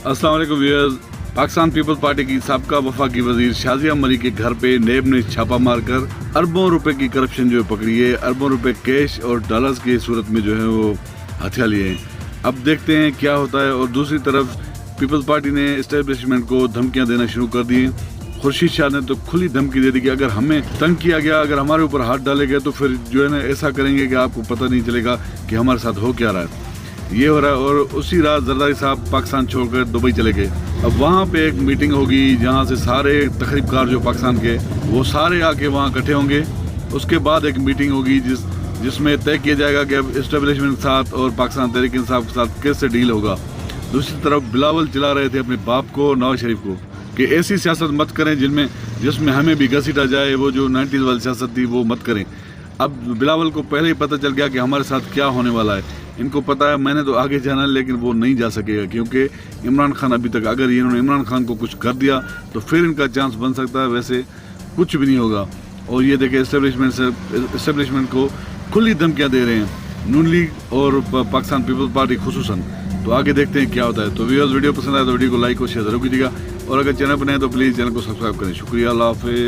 अस्सलाम वालेकुम viewers. Pakistan peoples party की साबका वफाकी वजीर शाजिया मलिक के घर पे नेब ने छापा मारकर अरबों रुपए की करप्शन जो है पकड़ी है। अरबों रुपए कैश और डॉलर्स की सूरत में जो है वो हथियार लिए हैं। अब देखते हैं क्या होता है। और दूसरी तरफ पीपल्स पार्टी ने एस्टेब्लिशमेंट को धमकियां देना शुरू कर दी हैं। खुर्शीद शाह ने तो खुली धमकी दे दी कि अगर हमें तंग किया गया, अगर हमारे ऊपर हाथ डाले गए तो फिर जो है ना ऐसा करेंगे कि आपको पता नहीं चलेगा कि हमारे साथ हो क्या रहा है। ये हो रहा है। और उसी रात जरदारी साहब पाकिस्तान छोड़कर दुबई चले गए। अब वहाँ पे एक मीटिंग होगी जहाँ से सारे तकरीबकार जो पाकिस्तान के वो सारे आके वहाँ इकट्ठे होंगे। उसके बाद एक मीटिंग होगी जिसमें तय किया जाएगा कि अब एस्टेब्लिशमेंट के साथ और पाकिस्तान तहरीक इंसाफ के साथ कैसे डील होगा। दूसरी तरफ बिलावल चिल्ला रहे थे अपने बाप को, नवाज शरीफ को, कि ऐसी सियासत मत करें जिसमें हमें भी घसीटा जाए। वो जो 90s वाली सियासत थी वो मत करें। अब बिलावल को पहले ही पता चल गया कि हमारे साथ क्या होने वाला है। इनको पता है मैंने तो आगे जाना है, लेकिन वो नहीं जा सकेगा क्योंकि इमरान खान अभी तक, अगर इन्होंने इमरान खान को कुछ कर दिया तो फिर इनका चांस बन सकता है, वैसे कुछ भी नहीं होगा। और ये देखें एस्टेब्लिशमेंट को खुली धमकियाँ दे रहे हैं नून लीग और पाकिस्तान पीपल्स पार्टी खुसूसन। तो आगे देखते हैं क्या होता है। तो व्यूअर्स, वीडियो पसंद आए तो वीडियो को लाइक और शेयर जरूर कीजिएगा। और अगर चैनल पर नए तो प्लीज़ चैनल को सब्सक्राइब करें। शुक्रिया, अल्लाह हाफिज़।